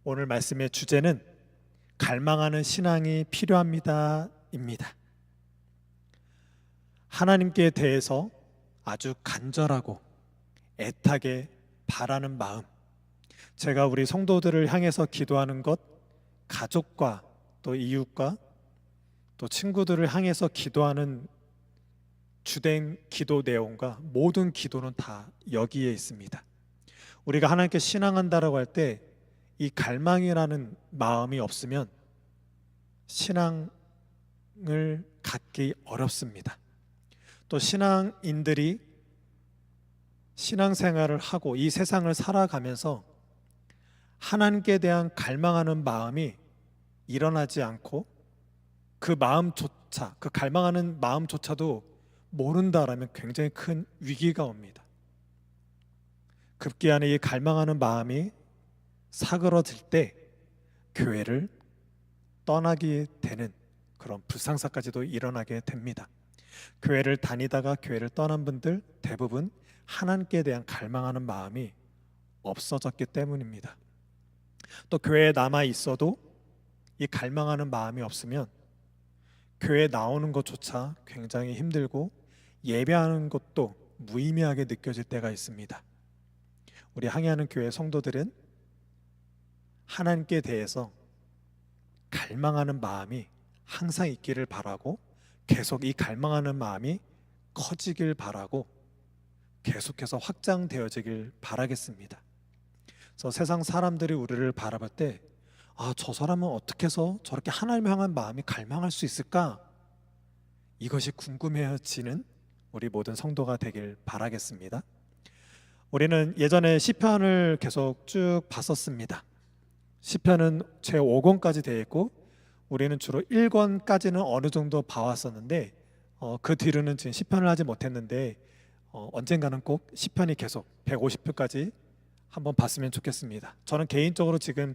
오늘 말씀의 주제는 갈망하는 신앙이 필요합니다입니다. 하나님께 대해서 아주 간절하고 애타게 바라는 마음, 제가 우리 성도들을 향해서 기도하는 것, 가족과 또 이웃과 또 친구들을 향해서 기도하는 주된 기도 내용과 모든 기도는 다 여기에 있습니다. 우리가 하나님께 신앙한다라고 할 때 이 갈망이라는 마음이 없으면 신앙을 갖기 어렵습니다. 또 신앙인들이 신앙생활을 하고 이 세상을 살아가면서 하나님께 대한 갈망하는 마음이 일어나지 않고 그 마음조차, 그 갈망하는 마음조차도 모른다라면 굉장히 큰 위기가 옵니다. 급기야는 이 갈망하는 마음이 사그러질 때 교회를 떠나게 되는 그런 불상사까지도 일어나게 됩니다. 교회를 다니다가 교회를 떠난 분들 대부분 하나님께 대한 갈망하는 마음이 없어졌기 때문입니다. 또 교회에 남아 있어도 이 갈망하는 마음이 없으면 교회에 나오는 것조차 굉장히 힘들고 예배하는 것도 무의미하게 느껴질 때가 있습니다. 우리 항해하는 교회 성도들은 하나님께 대해서 갈망하는 마음이 항상 있기를 바라고 계속 이 갈망하는 마음이 커지길 바라고 계속해서 확장되어지길 바라겠습니다. 그래서 세상 사람들이 우리를 바라볼 때 저 사람은 어떻게 해서 저렇게 하나님을 향한 마음이 갈망할 수 있을까? 이것이 궁금해지는 우리 모든 성도가 되길 바라겠습니다. 우리는 예전에 시편을 계속 쭉 봤었습니다. 시편은 제5권까지 되어 있고 우리는 주로 1권까지는 어느 정도 봐왔었는데 그 뒤로는 지금 시편을 하지 못했는데 언젠가는 꼭 시편이 계속 150편까지 한번 봤으면 좋겠습니다. 저는 개인적으로 지금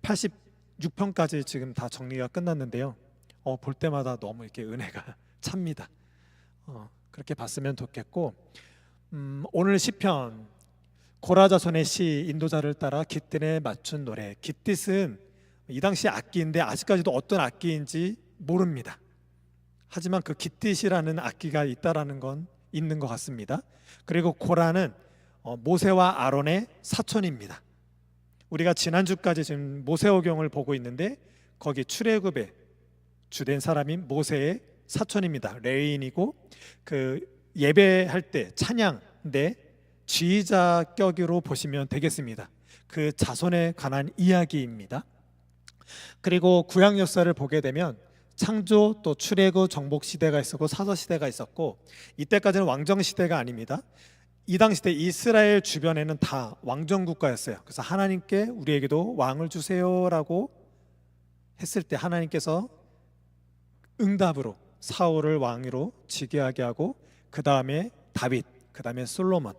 86편까지 지금 다 정리가 끝났는데요. 볼 때마다 너무 이렇게 은혜가 찹니다. 그렇게 봤으면 좋겠고 오늘 시편 고라자손의 시 인도자를 따라 깃든에 맞춘 노래. 깃딧은 이 당시 악기인데 아직까지도 어떤 악기인지 모릅니다. 하지만 그 깃딧이라는 악기가 있다라는 건 있는 것 같습니다. 그리고 고라는 모세와 아론의 사촌입니다. 우리가 지난주까지 지금 모세오경을 보고 있는데 거기 출애굽에 주된 사람인 모세의 사촌입니다. 레위인이고 그 예배할 때 찬양인데 지휘자격으로 보시면 되겠습니다. 그 자손에 관한 이야기입니다. 그리고 구약 역사를 보게 되면 창조 또 출애굽 정복 시대가 있었고 사서 시대가 있었고 이때까지는 왕정 시대가 아닙니다. 이 당시 때 이스라엘 주변에는 다 왕정 국가였어요. 그래서 하나님께 우리에게도 왕을 주세요라고 했을 때 하나님께서 응답으로 사울을 왕으로 즉위하게 하고 그 다음에 다윗, 그 다음에 솔로몬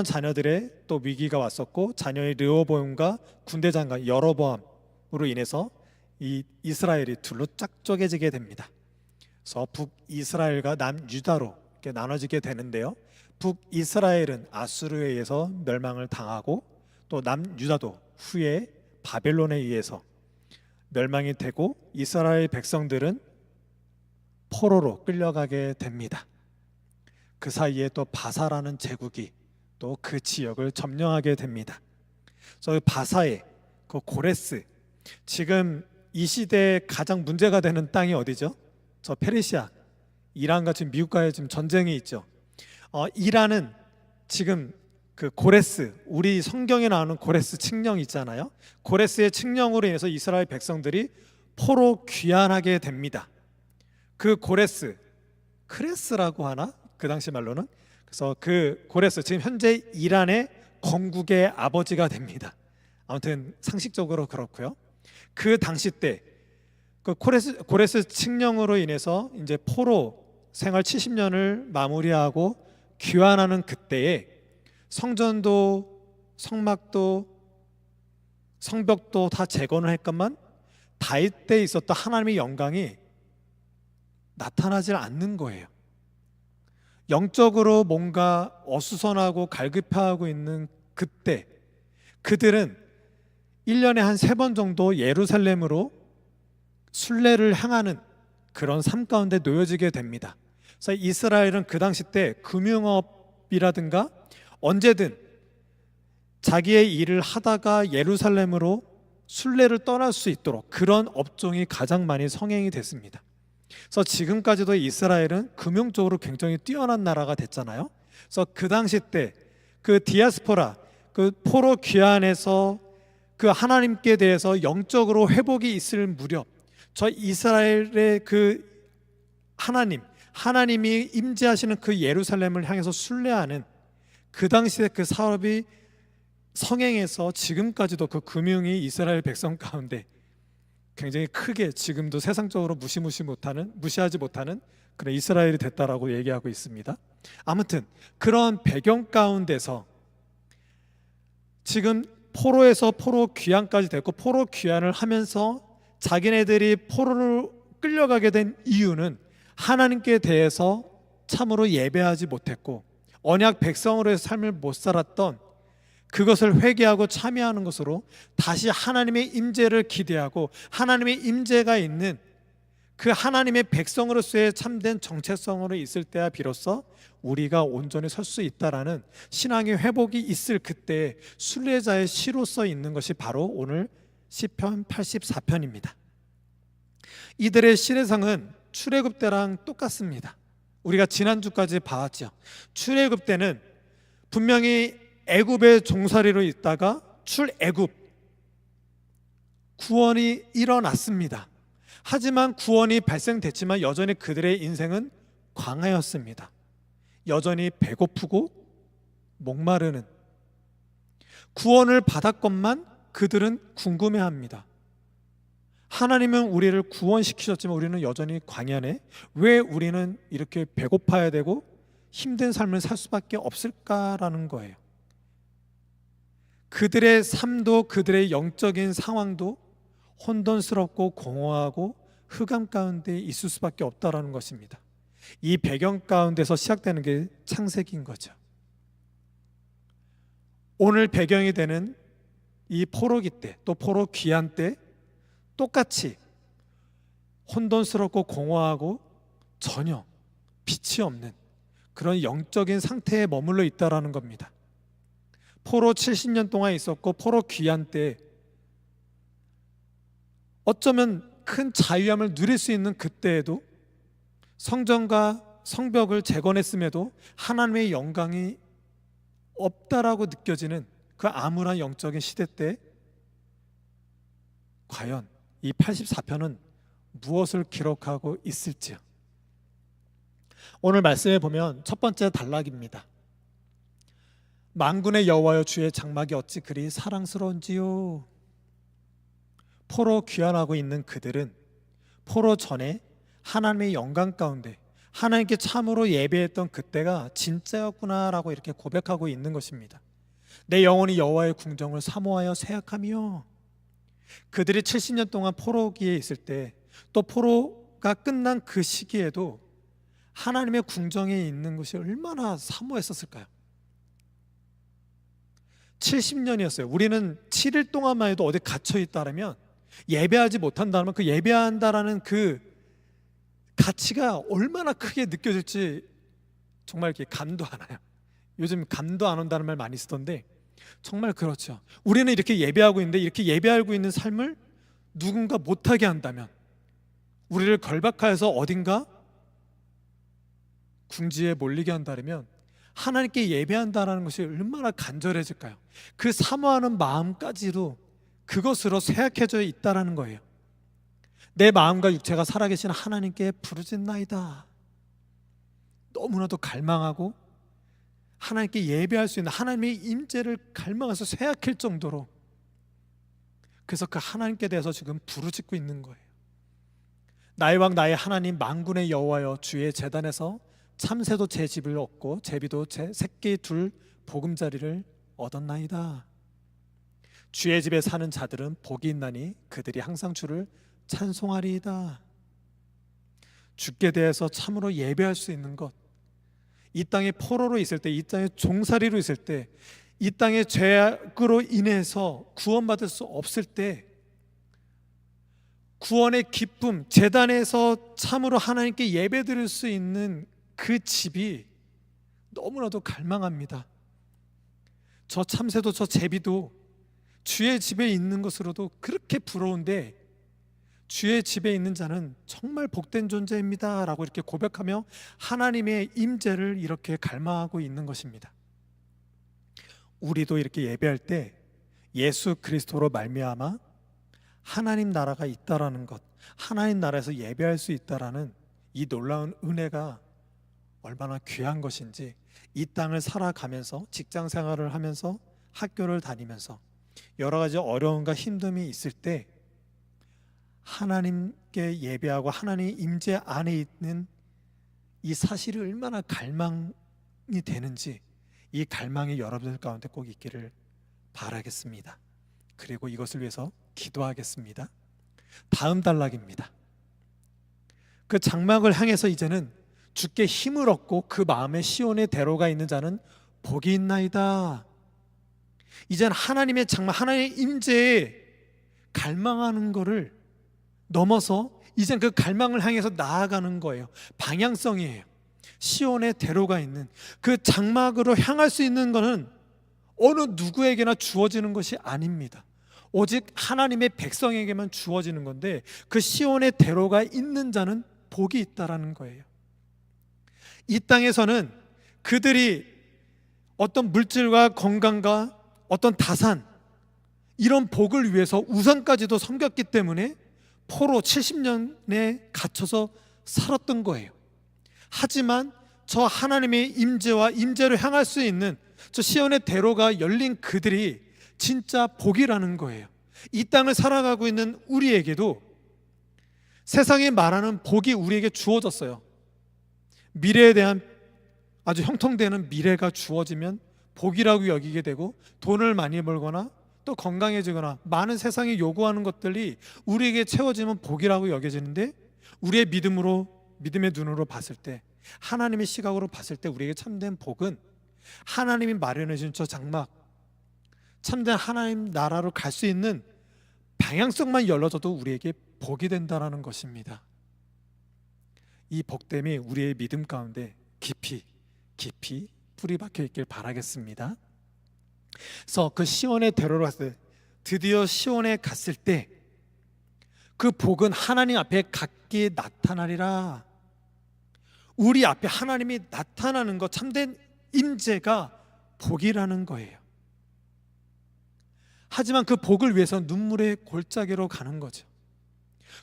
자녀들의 또 위기가 왔었고 자녀의 르호보암과 군대 장관 여로보암으로 인해서 이 이스라엘이 둘로 짝 쪼개지게 됩니다. 그래서 북이스라엘과 남유다로 이렇게 나눠지게 되는데요. 북이스라엘은 아수르에 의해서 멸망을 당하고 또 남유다도 후에 바벨론에 의해서 멸망이 되고 이스라엘 백성들은 포로로 끌려가게 됩니다. 그 사이에 또 바사라는 제국이 또 그 지역을 점령하게 됩니다. 그래서 바사의 그 고레스, 지금 이 시대에 가장 문제가 되는 땅이 어디죠? 저 페르시아, 이란과 지금 미국과의 지금 전쟁이 있죠. 이란은 지금 그 고레스, 우리 성경에 나오는 고레스 칙령 있잖아요. 고레스의 칙령으로 인해서 이스라엘 백성들이 포로 귀환하게 됩니다. 그 고레스, 크레스라고 하나? 그 당시 말로는. 그래서 그 고레스, 지금 현재 이란의 건국의 아버지가 됩니다. 아무튼 상식적으로 그렇고요. 그 당시 때 그 고레스 칙령으로 인해서 이제 포로 생활 70년을 마무리하고 귀환하는 그때에 성전도 성막도 성벽도 다 재건을 했건만 다윗 때 있었던 하나님의 영광이 나타나질 않는 거예요. 영적으로 뭔가 어수선하고 갈급해하고 있는 그때 그들은 1년에 한 3번 정도 예루살렘으로 순례를 향하는 그런 삶 가운데 놓여지게 됩니다. 그래서 이스라엘은 그 당시 때 금융업이라든가 언제든 자기의 일을 하다가 예루살렘으로 순례를 떠날 수 있도록 그런 업종이 가장 많이 성행이 됐습니다. 그래서 지금까지도 이스라엘은 금융적으로 굉장히 뛰어난 나라가 됐잖아요. 그래서 그 당시 때 그 디아스포라, 그 포로 귀환에서 그 하나님께 대해서 영적으로 회복이 있을 무렵, 저 이스라엘의 그 하나님이 임재하시는 그 예루살렘을 향해서 순례하는 그 당시에 그 사업이 성행해서 지금까지도 그 금융이 이스라엘 백성 가운데 굉장히 크게 지금도 세상적으로 무시하지 못하는 그런 이스라엘이 됐다라고 얘기하고 있습니다. 아무튼 그런 배경 가운데서 지금 포로에서 포로 귀환까지 됐고, 포로 귀환을 하면서 자기네들이 포로를 끌려가게 된 이유는 하나님께 대해서 참으로 예배하지 못했고 언약 백성으로의 삶을 못 살았던 그것을 회개하고 참여하는 것으로 다시 하나님의 임재를 기대하고 하나님의 임재가 있는 그 하나님의 백성으로서의 참된 정체성으로 있을 때야 비로소 우리가 온전히 설 수 있다라는 신앙의 회복이 있을 그때 순례자의 시로서 있는 것이 바로 오늘 시편 84편입니다. 이들의 시대상은 출애굽 때랑 똑같습니다. 우리가 지난주까지 봐왔죠. 출애굽 때는 분명히 애굽의 종살이로 있다가 출애굽 구원이 일어났습니다. 하지만 구원이 발생됐지만 여전히 그들의 인생은 광야였습니다. 여전히 배고프고 목마르는, 구원을 받았건만 그들은 궁금해합니다. 하나님은 우리를 구원시키셨지만 우리는 여전히 광야네. 왜 우리는 이렇게 배고파야 되고 힘든 삶을 살 수밖에 없을까라는 거예요. 그들의 삶도 그들의 영적인 상황도 혼돈스럽고 공허하고 흑암 가운데 있을 수밖에 없다라는 것입니다. 이 배경 가운데서 시작되는 게 창세기인 거죠. 오늘 배경이 되는 이 포로기 때, 또 포로 귀환 때 똑같이 혼돈스럽고 공허하고 전혀 빛이 없는 그런 영적인 상태에 머물러 있다라는 겁니다. 포로 70년 동안 있었고 포로 귀환 때 어쩌면 큰 자유함을 누릴 수 있는 그때에도 성전과 성벽을 재건했음에도 하나님의 영광이 없다라고 느껴지는 그 암울한 영적인 시대 때 과연 이 84편은 무엇을 기록하고 있을지요? 오늘 말씀에 보면 첫 번째 단락입니다. 만군의 여호와여, 주의 장막이 어찌 그리 사랑스러운지요. 포로 귀환하고 있는 그들은 포로 전에 하나님의 영광 가운데 하나님께 참으로 예배했던 그때가 진짜였구나라고 이렇게 고백하고 있는 것입니다. 내 영혼이 여호와의 궁정을 사모하여 생각하며, 그들이 70년 동안 포로기에 있을 때, 또 포로가 끝난 그 시기에도 하나님의 궁정에 있는 것이 얼마나 사모했었을까요? 70년이었어요. 우리는 7일 동안만 해도 어디 갇혀 있다면 예배하지 못한다면 그 예배한다라는 그 가치가 얼마나 크게 느껴질지 정말 이렇게 감도 안 와요. 요즘 감도 안 온다는 말 많이 쓰던데 정말 그렇죠. 우리는 이렇게 예배하고 있는데 이렇게 예배하고 있는 삶을 누군가 못하게 한다면, 우리를 결박하여서 어딘가 궁지에 몰리게 한다면 하나님께 예배한다는 것이 얼마나 간절해질까요? 그 사모하는 마음까지도 그것으로 쇠약해져 있다는 거예요. 내 마음과 육체가 살아계신 하나님께 부르짖나이다. 너무나도 갈망하고 하나님께 예배할 수 있는 하나님의 임재를 갈망해서 쇠약할 정도로, 그래서 그 하나님께 대해서 지금 부르짖고 있는 거예요. 나의 왕 나의 하나님 만군의 여호와여, 주의 제단에서 참새도 제 집을 얻고 제비도 제 새끼 둘 보금자리를 얻었나이다. 주의 집에 사는 자들은 복이 있나니 그들이 항상 주를 찬송하리이다. 주께 대해서 참으로 예배할 수 있는 것, 이 땅에 포로로 있을 때, 이 땅에 종살이로 있을 때 이 땅의 죄악으로 인해서 구원받을 수 없을 때 구원의 기쁨, 제단에서 참으로 하나님께 예배드릴 수 있는 그 집이 너무나도 갈망합니다. 저 참새도 저 제비도 주의 집에 있는 것으로도 그렇게 부러운데 주의 집에 있는 자는 정말 복된 존재입니다 라고 이렇게 고백하며 하나님의 임재를 이렇게 갈망하고 있는 것입니다. 우리도 이렇게 예배할 때 예수 그리스도로 말미암아 하나님 나라가 있다라는 것, 하나님 나라에서 예배할 수 있다라는 이 놀라운 은혜가 얼마나 귀한 것인지, 이 땅을 살아가면서 직장 생활을 하면서 학교를 다니면서 여러 가지 어려움과 힘듦이 있을 때 하나님께 예배하고 하나님 임재 안에 있는 이 사실이 얼마나 갈망이 되는지, 이 갈망이 여러분들 가운데 꼭 있기를 바라겠습니다. 그리고 이것을 위해서 기도하겠습니다. 다음 단락입니다. 그 장막을 향해서 이제는 주께 힘을 얻고 그 마음에 시온의 대로가 있는 자는 복이 있나이다. 이제는 하나님의 장막, 하나님의 임재에 갈망하는 것을 넘어서 이젠 그 갈망을 향해서 나아가는 거예요. 방향성이에요. 시온의 대로가 있는 그 장막으로 향할 수 있는 것은 어느 누구에게나 주어지는 것이 아닙니다. 오직 하나님의 백성에게만 주어지는 건데, 그 시온의 대로가 있는 자는 복이 있다라는 거예요. 이 땅에서는 그들이 어떤 물질과 건강과 어떤 다산, 이런 복을 위해서 우상까지도 섬겼기 때문에 포로 70년에 갇혀서 살았던 거예요. 하지만 저 하나님의 임재와 임재로 향할 수 있는 저 시온의 대로가 열린 그들이 진짜 복이라는 거예요. 이 땅을 살아가고 있는 우리에게도 세상이 말하는 복이 우리에게 주어졌어요. 미래에 대한 아주 형통되는 미래가 주어지면 복이라고 여기게 되고, 돈을 많이 벌거나 또 건강해지거나 많은 세상이 요구하는 것들이 우리에게 채워지면 복이라고 여겨지는데, 우리의 믿음의 눈으로 봤을 때, 하나님의 시각으로 봤을 때 우리에게 참된 복은 하나님이 마련해 준 저 장막, 참된 하나님 나라로 갈 수 있는 방향성만 열려져도 우리에게 복이 된다라는 것입니다. 이 복됨이 우리의 믿음 가운데 깊이 뿌리 박혀 있길 바라겠습니다. 그래서 그 시온의 대로로 갔을 때, 드디어 시온에 갔을 때 그 복은 하나님 앞에 각기 나타나리라. 우리 앞에 하나님이 나타나는 것, 참된 임재가 복이라는 거예요. 하지만 그 복을 위해서 눈물의 골짜기로 가는 거죠.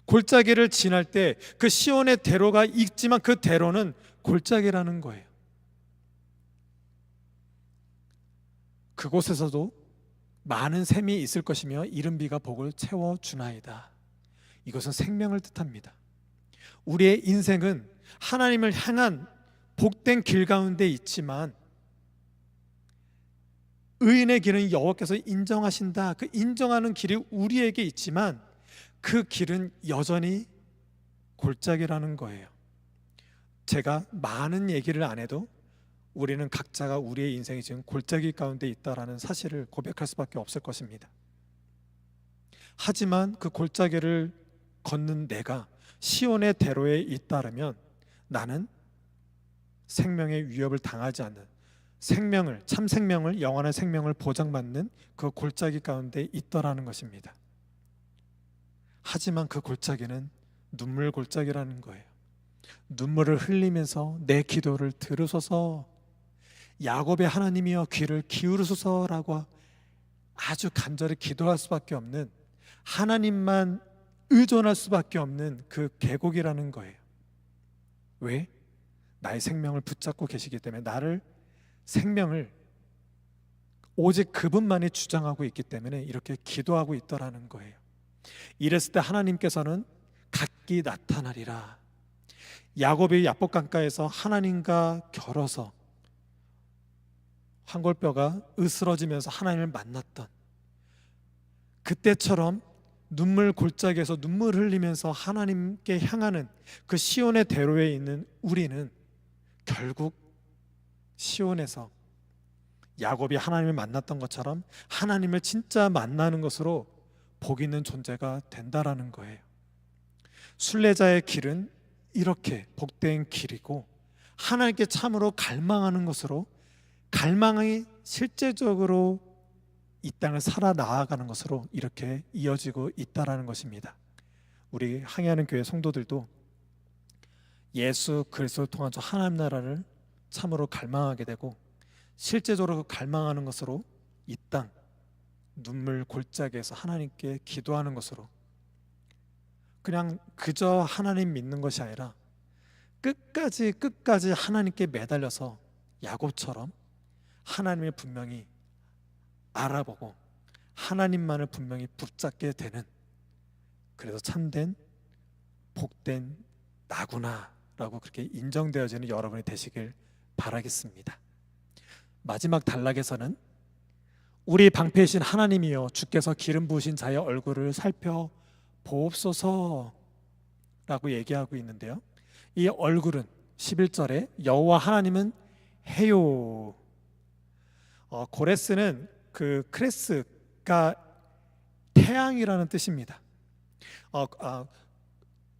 골짜기를 지날 때 그 시온의 대로가 있지만 그 대로는 골짜기라는 거예요. 그곳에서도 많은 샘이 있을 것이며 이른 비가 복을 채워주나이다. 이것은 생명을 뜻합니다. 우리의 인생은 하나님을 향한 복된 길 가운데 있지만, 의인의 길은 여호와께서 인정하신다. 그 인정하는 길이 우리에게 있지만 그 길은 여전히 골짜기라는 거예요. 제가 많은 얘기를 안 해도 우리는 각자가 우리의 인생이 지금 골짜기 가운데 있다라는 사실을 고백할 수밖에 없을 것입니다. 하지만 그 골짜기를 걷는 내가 시온의 대로에 잇따르면 나는 생명의 위협을 당하지 않는 생명을, 참 생명을, 영원한 생명을 보장받는 그 골짜기 가운데 있더라는 것입니다. 하지만 그 골짜기는 눈물 골짜기라는 거예요. 눈물을 흘리면서 내 기도를 들으소서, 야곱의 하나님이여 귀를 기울으소서라고 아주 간절히 기도할 수밖에 없는, 하나님만 의존할 수밖에 없는 그 계곡이라는 거예요. 왜? 나의 생명을 붙잡고 계시기 때문에, 나를, 생명을 오직 그분만이 주장하고 있기 때문에 이렇게 기도하고 있더라는 거예요. 이랬을 때 하나님께서는 각기 나타나리라. 야곱이 야복 강가에서 하나님과 겨뤄서 황골뼈가 으스러지면서 하나님을 만났던 그때처럼 눈물 골짜기에서 눈물 흘리면서 하나님께 향하는 그 시온의 대로에 있는 우리는 결국 시온에서 야곱이 하나님을 만났던 것처럼 하나님을 진짜 만나는 것으로 복 있는 존재가 된다라는 거예요. 순례자의 길은 이렇게 복된 길이고, 하나님께 참으로 갈망하는 것으로, 갈망이 실제적으로 이 땅을 살아 나아가는 것으로 이렇게 이어지고 있다라는 것입니다. 우리 항해하는 교회 성도들도 예수 그리스도를 통한 저 하나님 나라를 참으로 갈망하게 되고, 실제적으로 갈망하는 것으로 이 땅 눈물 골짜기에서 하나님께 기도하는 것으로, 그냥 그저 하나님 믿는 것이 아니라 끝까지 하나님께 매달려서 야곱처럼 하나님을 분명히 알아보고 하나님만을 분명히 붙잡게 되는, 그래서 참된 복된 나구나 라고 그렇게 인정되어지는 여러분이 되시길 바라겠습니다. 마지막 단락에서는 우리 방패이신 하나님이여 주께서 기름 부으신 자의 얼굴을 살펴보옵소서 라고 얘기하고 있는데요, 이 얼굴은 11절에 여호와 하나님은 해요. 고레스는 그 크레스가 태양이라는 뜻입니다.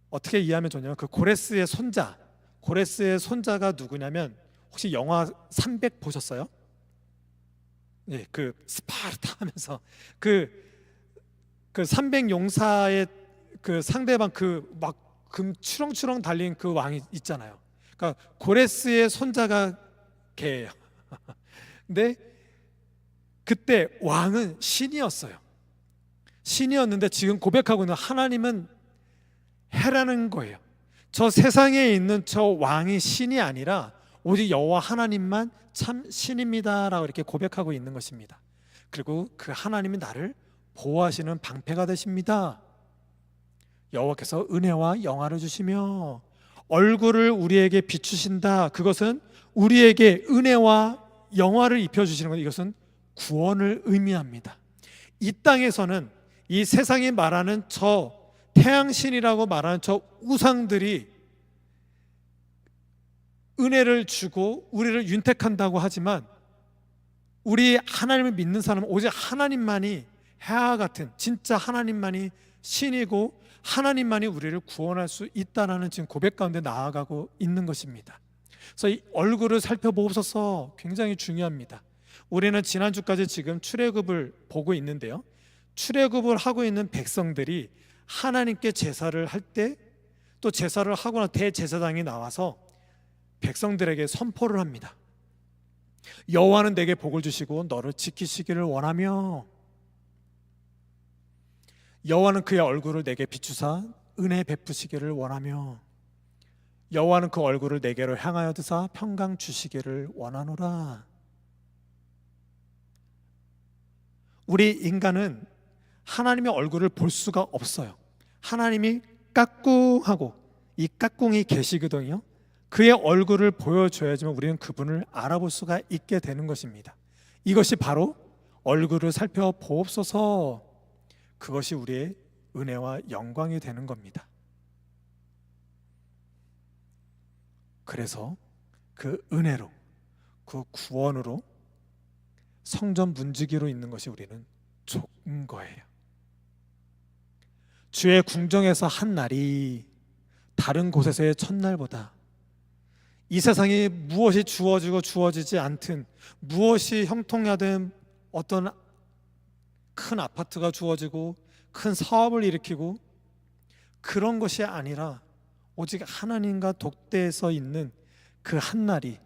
어떻게 이해하면 좋냐면, 그 고레스의 손자가 누구냐면, 혹시 영화 300 보셨어요? 예, 그 스파르타 하면서 그 300 용사의 그 상대방 그 막 금 추렁추렁 달린 그 왕이 있잖아요. 그러니까 고레스의 손자가 걔예요. 근데 그때 왕은 신이었어요. 신이었는데 지금 고백하고 있는 하나님은 해라는 거예요. 저 세상에 있는 저 왕이 신이 아니라 오직 여호와 하나님만 참 신입니다라고 이렇게 고백하고 있는 것입니다. 그리고 그 하나님이 나를 보호하시는 방패가 되십니다. 여호와께서 은혜와 영화를 주시며 얼굴을 우리에게 비추신다. 그것은 우리에게 은혜와 영화를 입혀주시는 것, 이것은 구원을 의미합니다. 이 땅에서는 이 세상이 말하는 저 태양신이라고 말하는 저 우상들이 은혜를 주고 우리를 윤택한다고 하지만, 우리 하나님을 믿는 사람은 오직 하나님만이 해와 같은 진짜 하나님만이 신이고 하나님만이 우리를 구원할 수 있다는 지금 고백 가운데 나아가고 있는 것입니다. 그래서 이 얼굴을 살펴보옵소서 굉장히 중요합니다. 우리는 지난주까지 지금 출애굽을 보고 있는데요, 출애굽을 하고 있는 백성들이 하나님께 제사를 할 때, 또 제사를 하거나 대제사장이 나와서 백성들에게 선포를 합니다. 여호와는 내게 복을 주시고 너를 지키시기를 원하며, 여호와는 그의 얼굴을 내게 비추사 은혜 베푸시기를 원하며, 여호와는 그 얼굴을 내게로 향하여 드사 평강 주시기를 원하노라. 우리 인간은 하나님의 얼굴을 볼 수가 없어요. 하나님이 까꿍하고 이 까꿍이 계시거든요. 그의 얼굴을 보여줘야지만 우리는 그분을 알아볼 수가 있게 되는 것입니다. 이것이 바로 얼굴을 살펴보옵소서, 그것이 우리의 은혜와 영광이 되는 겁니다. 그래서 그 은혜로, 그 구원으로 성전 문지기로 있는 것이 우리는 좋은 거예요. 주의 궁정에서 한 날이 다른 곳에서의 첫날보다, 이 세상에 무엇이 주어지고 주어지지 않든, 무엇이 형통하든, 어떤 큰 아파트가 주어지고 큰 사업을 일으키고 그런 것이 아니라 오직 하나님과 독대에서 있는 그 한 날이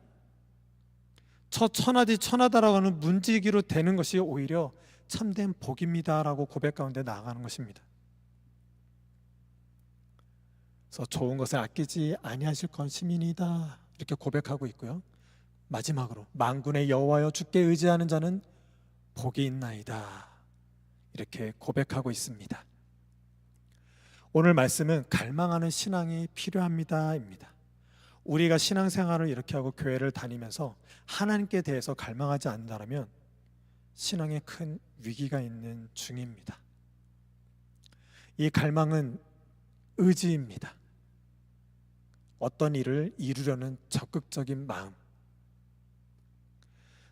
저 천하디 천하다라고 하는 문지기로 되는 것이 오히려 참된 복입니다라고 고백 가운데 나아가는 것입니다. 그래서 좋은 것을 아끼지 아니하실 건 시민이다 이렇게 고백하고 있고요, 마지막으로 만군의 여호와여 주께 의지하는 자는 복이 있나이다 이렇게 고백하고 있습니다. 오늘 말씀은 갈망하는 신앙이 필요합니다입니다. 우리가 신앙생활을 이렇게 하고 교회를 다니면서 하나님께 대해서 갈망하지 않는다면 신앙에 큰 위기가 있는 중입니다. 이 갈망은 의지입니다. 어떤 일을 이루려는 적극적인 마음.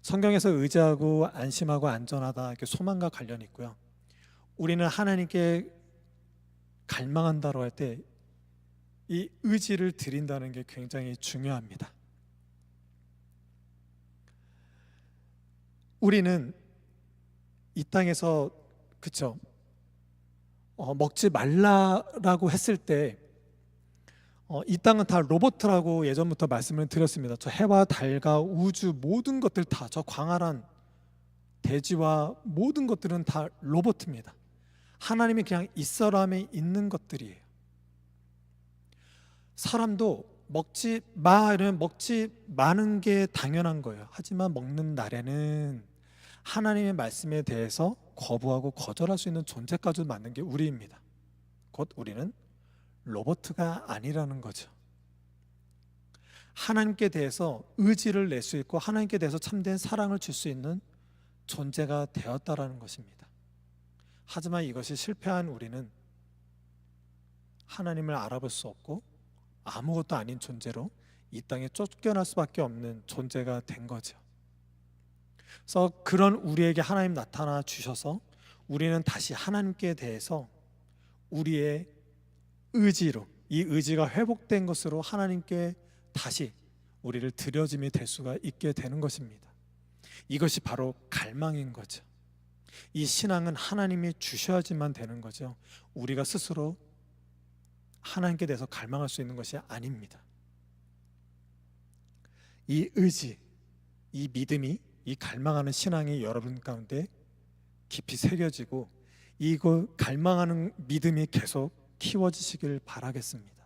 성경에서 의지하고 안심하고 안전하다, 이렇게 소망과 관련이 있고요. 우리는 하나님께 갈망한다고 할 때 이 의지를 드린다는 게 굉장히 중요합니다. 우리는 이 땅에서, 그쵸, 먹지 말라라고 했을 때 이 땅은 다 로봇이라고 예전부터 말씀을 드렸습니다. 저 해와 달과 우주 모든 것들 다, 저 광활한 대지와 모든 것들은 다 로봇입니다. 하나님이 그냥 있어라면 있는 것들이에요. 사람도 먹지 마 이러면 먹지 마는 게 당연한 거예요. 하지만 먹는 날에는 하나님의 말씀에 대해서 거부하고 거절할 수 있는 존재까지 만든 게 우리입니다. 곧 우리는 로봇가 아니라는 거죠. 하나님께 대해서 의지를 낼 수 있고 하나님께 대해서 참된 사랑을 줄 수 있는 존재가 되었다라는 것입니다. 하지만 이것이 실패한 우리는 하나님을 알아볼 수 없고 아무것도 아닌 존재로 이 땅에 쫓겨날 수밖에 없는 존재가 된 거죠. 그래서 그런 우리에게 하나님 나타나 주셔서 우리는 다시 하나님께 대해서 우리의 의지로, 이 의지가 회복된 것으로 하나님께 다시 우리를 드려짐이 될 수가 있게 되는 것입니다. 이것이 바로 갈망인 거죠. 이 신앙은 하나님이 주셔야지만 되는 거죠. 우리가 스스로 하나님께 대해서 갈망할 수 있는 것이 아닙니다. 이 의지, 이 믿음이, 이 갈망하는 신앙이 여러분 가운데 깊이 새겨지고 이거 갈망하는 믿음이 계속 키워지시길 바라겠습니다.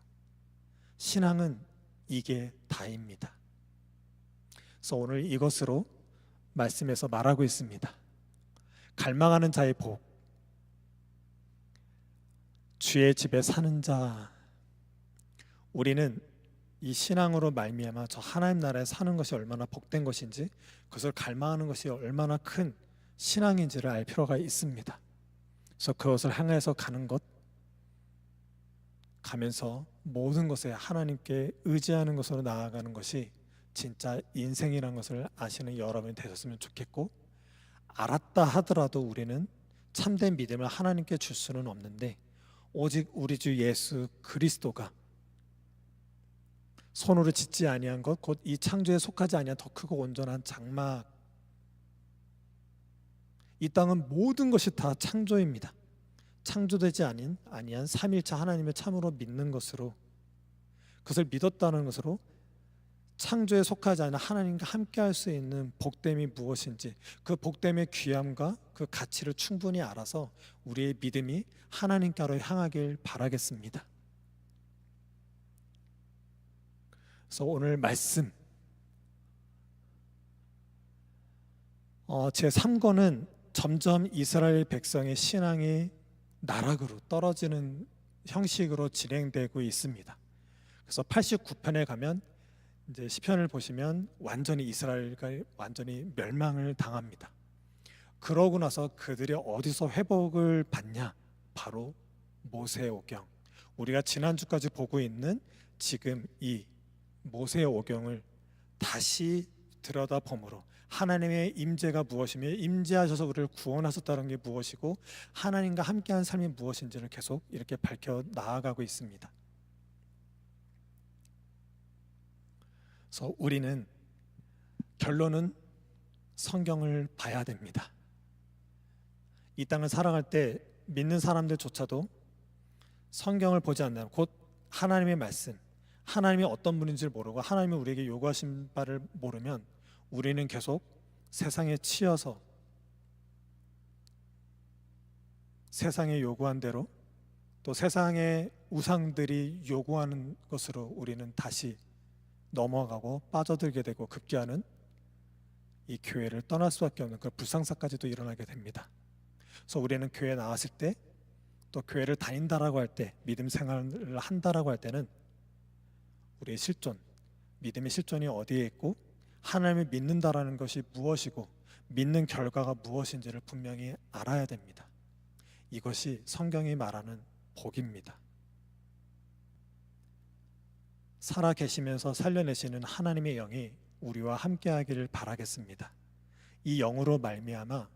신앙은 이게 다입니다. 그래서 오늘 이것으로 말씀에서 말하고 있습니다. 갈망하는 자의 복, 주의 집에 사는 자. 우리는 이 신앙으로 말미암아 저 하나님 나라에 사는 것이 얼마나 복된 것인지, 그것을 갈망하는 것이 얼마나 큰 신앙인지를 알 필요가 있습니다. 그래서 그것을 향해서 가는 것, 가면서 모든 것에 하나님께 의지하는 것으로 나아가는 것이 진짜 인생이라는 것을 아시는 여러분이 되셨으면 좋겠고, 알았다 하더라도 우리는 참된 믿음을 하나님께 줄 수는 없는데 오직 우리 주 예수 그리스도가 손으로 짓지 아니한 것, 곧 이 창조에 속하지 아니한 더 크고 온전한 장막, 이 땅은 모든 것이 다 창조입니다. 창조되지 아니한 삼일차 하나님을 참으로 믿는 것으로, 그것을 믿었다는 것으로 창조에 속하지 않은 하나님과 함께할 수 있는 복됨이 무엇인지, 그 복됨의 귀함과 그 가치를 충분히 알아서 우리의 믿음이 하나님께로 향하길 바라겠습니다. 그래서 오늘 말씀 제 3권은 점점 이스라엘 백성의 신앙이 나락으로 떨어지는 형식으로 진행되고 있습니다. 그래서 89편에 가면 이제 시편을 보시면 완전히 이스라엘과 완전히 멸망을 당합니다. 그러고 나서 그들이 어디서 회복을 받냐? 바로 모세의 오경. 우리가 지난주까지 보고 있는 지금 이 모세의 오경을 다시 들여다봄으로 하나님의 임재가 무엇이며 임재하셔서 우리를 구원하셨다는 게 무엇이고 하나님과 함께한 삶이 무엇인지를 계속 이렇게 밝혀 나아가고 있습니다. 그래서 우리는 결론은 성경을 봐야 됩니다. 이 땅을 살아갈 때 믿는 사람들조차도 성경을 보지 않는, 곧 하나님의 말씀, 하나님이 어떤 분인지를 모르고 하나님이 우리에게 요구하신 바를 모르면 우리는 계속 세상에 치여서 세상에 요구한 대로, 또 세상의 우상들이 요구하는 것으로 우리는 다시 넘어가고 빠져들게 되고 급기야는 이 교회를 떠날 수밖에 없는 그 불상사까지도 일어나게 됩니다. 그래서 우리는 교회에 나왔을 때, 또 교회를 다닌다라고 할 때, 믿음 생활을 한다라고 할 때는 우리의 실존, 믿음의 실존이 어디에 있고 하나님을 믿는다라는 것이 무엇이고 믿는 결과가 무엇인지를 분명히 알아야 됩니다. 이것이 성경이 말하는 복입니다. 살아 계시면서 살려내시는 하나님의 영이 우리와 함께하기를 바라겠습니다. 이 영으로 말미암아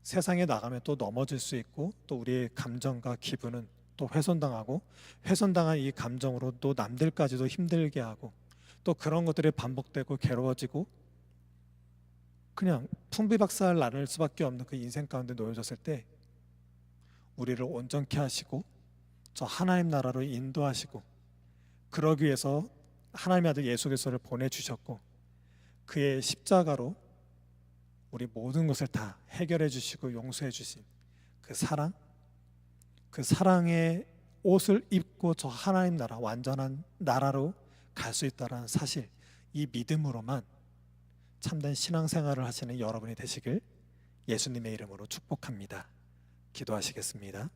세상에 나가면 또 넘어질 수 있고, 또 우리의 감정과 기분은 또 훼손당하고, 훼손당한 이 감정으로 또 남들까지도 힘들게 하고, 또 그런 것들이 반복되고 괴로워지고 그냥 풍비박살 나를 수밖에 없는 그 인생 가운데 놓여졌을 때, 우리를 온전케 하시고 저 하나님 나라로 인도하시고, 그러기 위해서 하나님의 아들 예수 그리스도를 보내주셨고, 그의 십자가로 우리 모든 것을 다 해결해 주시고 용서해 주신 그 사랑, 그 사랑의 옷을 입고 저 하나님 나라, 완전한 나라로 갈 수 있다는 사실, 이 믿음으로만 참된 신앙생활을 하시는 여러분이 되시길 예수님의 이름으로 축복합니다. 기도하시겠습니다.